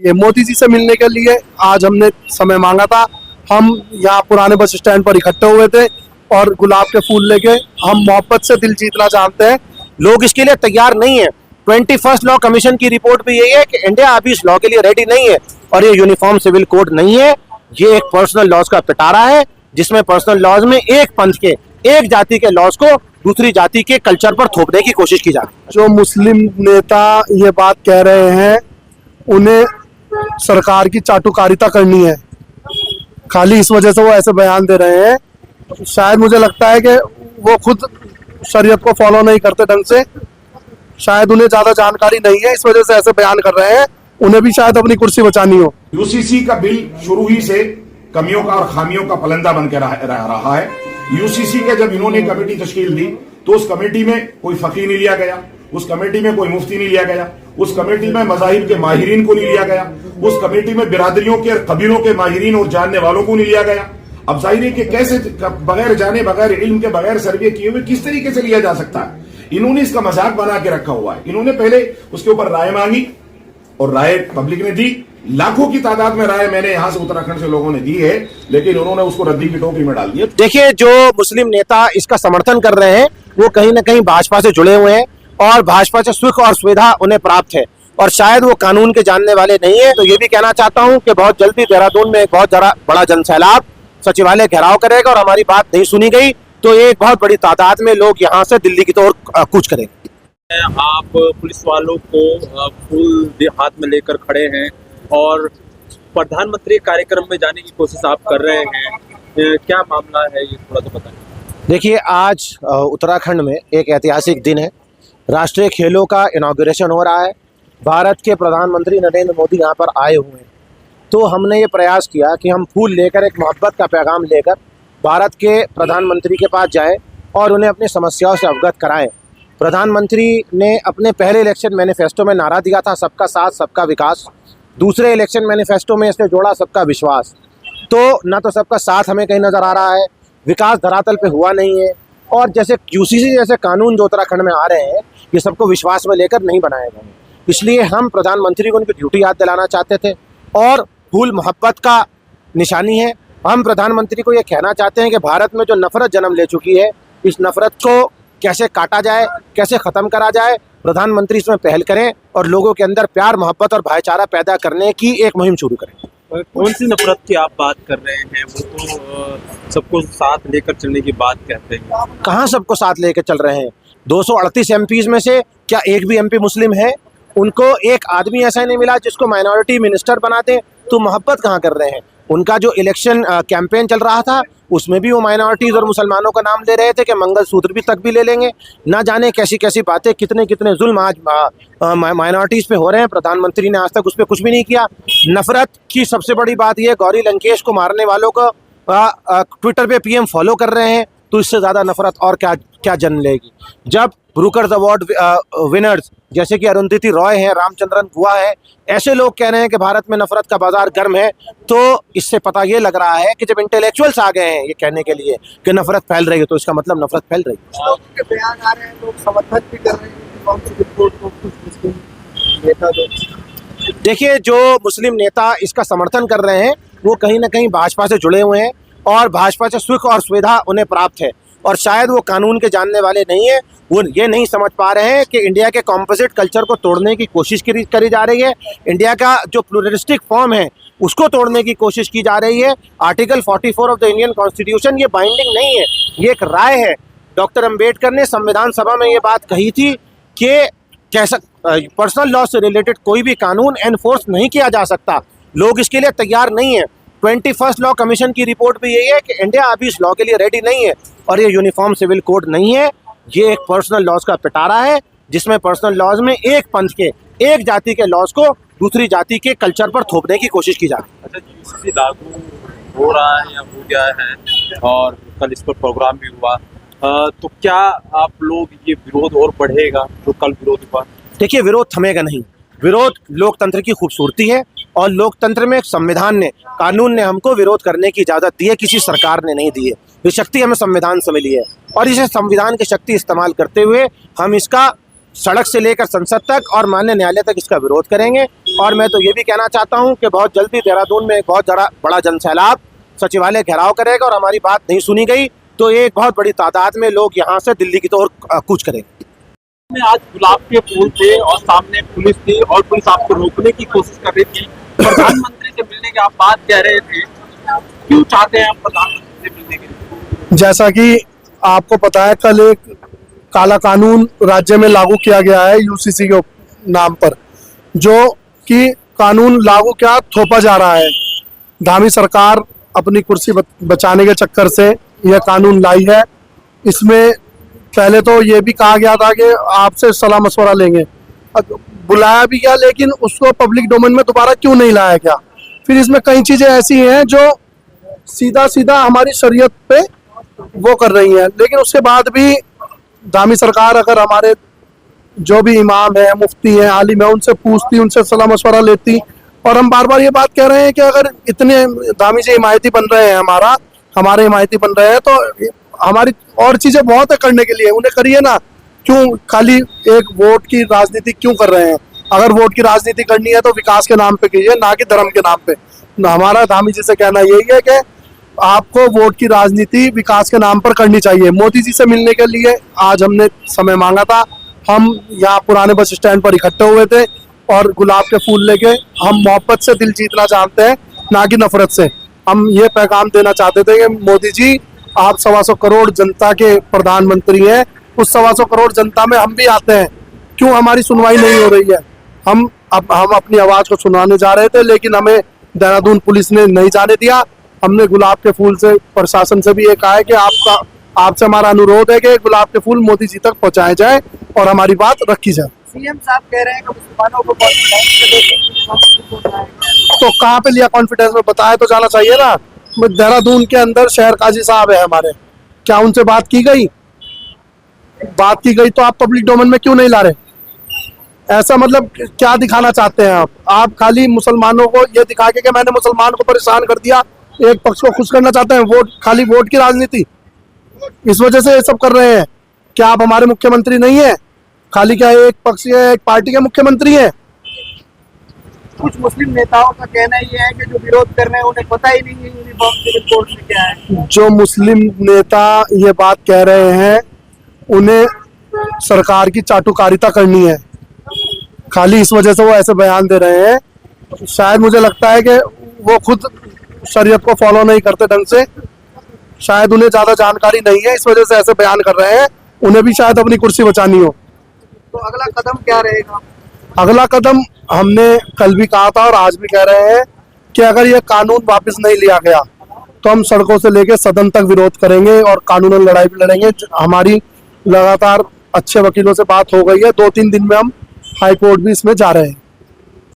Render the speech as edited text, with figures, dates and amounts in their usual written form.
ये मोदी जी से मिलने के लिए आज हमने समय मांगा था। हम यहाँ पुराने बस स्टैंड पर इकट्ठे हुए थे और गुलाब के फूल लेके हम मोहब्बत से दिल जीतना चाहते हैं। लोग इसके लिए तैयार नहीं है। 21st लॉ कमीशन की रिपोर्ट भी यही है कि इंडिया अभी इस लॉ के लिए रेडी नहीं है और ये यूनिफॉर्म सिविल कोड नहीं है, ये एक पर्सनल लॉज का पिटारा है जिसमें पर्सनल लॉज में एक पंथ के, एक जाति के लॉज को दूसरी जाति के कल्चर पर थोपने की कोशिश की जा रही है। जो मुस्लिम नेता ये बात कह रहे हैं उन्हें सरकार की चाटुकारिता करनी है, खाली इस वजह से वो ऐसे बयान दे रहे हैं। शायद मुझे लगता है कि वो खुद शरीयत को फॉलो नहीं करते ढंग से, शायद उन्हें ज्यादा जानकारी नहीं है, इस वजह से ऐसे बयान कर रहे हैं। उन्हें भी शायद अपनी कुर्सी बचानी हो। यूसीसी का बिल शुरू ही से कमियों का और खामियों का पलंदा बन के रहा है। यूसीसी के जब इन्होंने कमेटी तश्कील दी तो उस कमेटी में कोई फकीह नहीं लिया गया, उस कमेटी में कोई मुफ्ती नहीं लिया गया, उस कमेटी में मज़ाहिब के माहिरीन को नहीं लिया गया, उस कमेटी में बिरादरियों के कबीलों के माहिरीन और जानने वालों को नहीं लिया गया। अब जाहिर है कि कैसे बगैर जाने, बगैर इल्म के, बगैर सर्वे किए हुए किस तरीके से लिया जा सकता है। इन्होंने इसका मजाक बना के रखा हुआ है। इन्होंने पहले उसके ऊपर राय मांगी और राय पब्लिक ने दी। लाखों की तादाद में राय मैंने यहां से उत्तराखंड से लोगों ने दी है, लेकिन उन्होंने उसको रद्दी की टोकरी में डाल दिया। देखिए, जो मुस्लिम नेता इसका समर्थन कर रहे हैं वो कहीं ना कहीं भाजपा से जुड़े हुए हैं और भाजपा से सुख और सुविधा उन्हें प्राप्त है और शायद वो कानून के जानने वाले नहीं है। तो ये भी कहना चाहता हूं कि बहुत जल्दी देहरादून में एक बहुत बड़ा जनसैलाब सचिवालय घेराव करेगा और हमारी बात नहीं सुनी गई तो एक बहुत बड़ी तादाद में लोग यहाँ से दिल्ली की ओर कूच करेंगे। आप पुलिस वालों को फूल हाथ में लेकर खड़े हैं और प्रधानमंत्री कार्यक्रम में जाने की कोशिश आप कर रहे हैं, क्या मामला है ये थोड़ा तो बताएं। देखिए, आज उत्तराखंड में एक ऐतिहासिक दिन है। राष्ट्रीय खेलों का इनॉग्रेशन हो रहा है। भारत के प्रधानमंत्री नरेंद्र मोदी यहाँ पर आए हुए हैं, तो हमने ये प्रयास किया कि हम फूल लेकर, एक मोहब्बत का पैगाम लेकर भारत के प्रधानमंत्री के पास जाएं और उन्हें अपनी समस्याओं से अवगत कराएं। प्रधानमंत्री ने अपने पहले इलेक्शन मैनिफेस्टो में नारा दिया था सबका साथ सबका विकास। दूसरे इलेक्शन मैनिफेस्टो में इसने जोड़ा सबका विश्वास। तो ना तो सबका साथ हमें कहीं नज़र आ रहा है, विकास धरातल पे हुआ नहीं है और जैसे यूसीसी जैसे कानून जो उत्तराखंड में आ रहे हैं ये सबको विश्वास में लेकर नहीं बनाए गए। इसलिए हम प्रधानमंत्री को उनकी ड्यूटी याद दिलाना चाहते थे और फूल मोहब्बत का निशानी है। हम प्रधानमंत्री को ये कहना चाहते हैं कि भारत में जो नफरत जन्म ले चुकी है, इस नफरत को कैसे काटा जाए, कैसे ख़त्म करा जाए, प्रधानमंत्री इसमें पहल करें और लोगों के अंदर प्यार, मोहब्बत और भाईचारा पैदा करने की एक मुहिम शुरू करें। कौन सी नफरत की आप बात कर रहे हैं? वो तो सबको साथ लेकर चलने की बात कहते हैं। कहाँ सबको साथ लेकर चल रहे हैं? 238 एमपीज़ में से क्या एक भी एमपी मुस्लिम है? उनको एक आदमी ऐसा नहीं मिला जिसको माइनॉरिटी मिनिस्टर बनाते, तो मोहब्बत कहाँ कर रहे हैं? उनका जो इलेक्शन कैंपेन चल रहा था उसमें भी वो माइनॉरिटीज़ और मुसलमानों का नाम ले रहे थे कि मंगलसूत्र भी तक भी ले लेंगे। ना जाने कैसी कैसी बातें, कितने कितने जुल्म आज माइनॉरिटीज़ पे हो रहे हैं। प्रधानमंत्री ने आज तक उस पर कुछ भी नहीं किया। नफरत की सबसे बड़ी बात यह, गौरी लंकेश को मारने वालों को ट्विटर पे पीएम फॉलो कर रहे हैं, तो इससे ज़्यादा नफरत और क्या जन्म लेगी। जब ब्रूकर्स अवार्ड विनर्स जैसे कि अरुंधति रॉय हैं, रामचंद्रन गुहा है, ऐसे लोग कह रहे हैं कि भारत में नफरत का बाजार गर्म है, तो इससे पता ये लग रहा है कि जब इंटेलेक्चुअल्स आ गए हैं ये कहने के लिए कि नफरत फैल रही है, तो इसका मतलब नफरत फैल रही है। बयान आ रहे हैं, लोग समर्थन भी कर रहे हैं। देखिए, जो मुस्लिम नेता इसका समर्थन कर रहे हैं वो कहीं ना कहीं भाजपा से जुड़े हुए हैं और भाजपा से सुख और सुविधा उन्हें प्राप्त है और शायद वो कानून के जानने वाले नहीं है। वो ये नहीं समझ पा रहे हैं कि इंडिया के कॉम्पोजिट कल्चर को तोड़ने की कोशिश करी जा रही है। इंडिया का जो प्लूरलिस्टिक फॉर्म है उसको तोड़ने की कोशिश की जा रही है। Article 44 of the Indian constitution ये बाइंडिंग नहीं है, ये एक राय है। डॉक्टर अम्बेडकर ने संविधान सभा में ये बात कही थी कि कैसा पर्सनल लॉ से रिलेटेड कोई भी कानून एनफोर्स नहीं किया जा सकता। लोग इसके लिए तैयार नहीं है। 21st लॉ कमीशन की रिपोर्ट भी यही है कि इंडिया अभी इस लॉ के लिए रेडी नहीं है और ये यूनिफॉर्म सिविल कोड नहीं है, ये एक पर्सनल लॉज का पिटारा है जिसमें पर्सनल लॉज में एक पंथ के, एक जाति के लॉज को दूसरी जाति के कल्चर पर थोपने की कोशिश की जा रही है। अच्छा, यूसीसी लागू हो रहा है या हो गया है और कल इस पर प्रोग्राम भी हुआ, तो क्या आप लोग ये विरोध और बढ़ेगा जो कल विरोध हुआ? देखिए, विरोध थमेगा नहीं। विरोध लोकतंत्र की खूबसूरती है और लोकतंत्र में संविधान ने, कानून ने हमको विरोध करने की इजाज़त दी है, किसी सरकार ने नहीं दी है। ये शक्ति हमें संविधान से मिली है और इसे संविधान की शक्ति इस्तेमाल करते हुए हम इसका सड़क से लेकर संसद तक और माननीय न्यायालय तक इसका विरोध करेंगे। और मैं तो ये भी कहना चाहता हूँ कि बहुत जल्दी देहरादून में एक बहुत बड़ा जनसैलाब सचिवालय घेराव करेगा और हमारी बात नहीं सुनी गई तो एक बहुत बड़ी तादाद में लोग यहाँ से दिल्ली की ओर कूच करेंगे। में आज गुलाब के फूल थे और सामने पुलिस थी और पुलिस आपको रोकने की कोशिश कर रही थी। प्रधानमंत्री से मिलने की आप बात कह रहे थे, क्यों चाहते हैं आप प्रधानमंत्री से मिलने के लिए? जैसा कि आपको पता है, कल एक काला कानून राज्य में लागू किया गया है यूसीसी के नाम पर, जो कि कानून लागू क्या थोपा जा रहा है। धामी सरकार अपनी कुर्सी बचाने के चक्कर से यह कानून लाई है। इसमें पहले तो ये भी कहा गया था कि आपसे सलाह मशवरा लेंगे, बुलाया भी गया, लेकिन उसको पब्लिक डोमेन में दोबारा क्यों नहीं लाया गया। फिर इसमें कई चीजें ऐसी हैं जो सीधा सीधा हमारी शरीयत पे वो कर रही हैं, लेकिन उसके बाद भी धामी सरकार अगर हमारे जो भी इमाम है, मुफ्ती हैं, आलिम है, उनसे पूछती, उनसे सलाह मशवरा लेती। और हम बार बार ये बात कह रहे हैं कि अगर इतने धामी जी हिमायती बन रहे हैं, हमारे हिमायती बन रहे हैं, तो हमारी और चीजें बहुत है करने के लिए, उन्हें करिए ना। क्यों खाली एक वोट की राजनीति क्यों कर रहे हैं? अगर वोट की राजनीति करनी है तो विकास के नाम पे कीजिए, ना कि धर्म के नाम पे। हमारा धामी जी से कहना यही है कि आपको वोट की राजनीति विकास के नाम पर करनी चाहिए। मोदी जी से मिलने के लिए आज हमने समय मांगा था। हम यहाँ पुराने बस स्टैंड पर इकट्ठे हुए थे और गुलाब के फूल लेके हम मोहब्बत से दिल जीतना चाहते हैं, ना कि नफरत से। हम ये पैगाम देना चाहते थे कि मोदी जी, आप 125 करोड़ जनता के प्रधानमंत्री हैं, उस 125 करोड़ जनता में हम भी आते हैं। क्यों हमारी सुनवाई नहीं हो रही है? हम अपनी आवाज को सुनाने जा रहे थे, लेकिन हमें देहरादून पुलिस ने नहीं जाने दिया। हमने गुलाब के फूल से प्रशासन से भी ये कहा है कि आपसे हमारा अनुरोध है कि गुलाब के फूल मोदी जी तक पहुंचाए जाए और हमारी बात रखी जाए। सीएम साहब कह रहे हैं कि मुसलमानों को तो कहाँ पे लिया कॉन्फिडेंस में? बताया तो जाना चाहिए ना। देहरादून के अंदर शहर काजी साहब है हमारे, क्या उनसे बात की गई? बात की गई तो आप पब्लिक डोमेन में क्यों नहीं ला रहे? ऐसा मतलब क्या दिखाना चाहते हैं आप खाली मुसलमानों को ये दिखा के कि मैंने मुसलमान को परेशान कर दिया, एक पक्ष को खुश करना चाहते हैं। वोट, खाली वोट की राजनीति, इस वजह से ये सब कर रहे हैं। क्या आप हमारे मुख्यमंत्री नहीं है? खाली क्या एक पक्ष या एक पार्टी के मुख्यमंत्री हैं? कुछ मुस्लिम नेताओं का कहना ये है कि जो विरोध कर रहे हैं उन्हें पता ही नहीं है यूनिफॉर्म सिविल कोड में क्या है। जो मुस्लिम नेता ये बात कह रहे हैं, उन्हें सरकार की चाटुकारिता करनी है। खाली इस वजह से वो ऐसे बयान दे रहे हैं। शायद मुझे लगता है कि वो खुद शरीयत को फॉलो नहीं करते ढंग से, शायद उन्हें ज्यादा जानकारी नहीं है, इस वजह से ऐसे बयान कर रहे हैं। उन्हें भी शायद अपनी कुर्सी बचानी हो। तो अगला कदम क्या रहेगा? अगला कदम हमने कल भी कहा था और आज भी कह रहे हैं कि अगर ये कानून वापस नहीं लिया गया तो हम सड़कों से लेकर सदन तक विरोध करेंगे और कानूनन लड़ाई भी लड़ेंगे। हमारी लगातार अच्छे वकीलों से बात हो गई है, 2-3 दिन में हम हाई कोर्ट भी इसमें जा रहे हैं।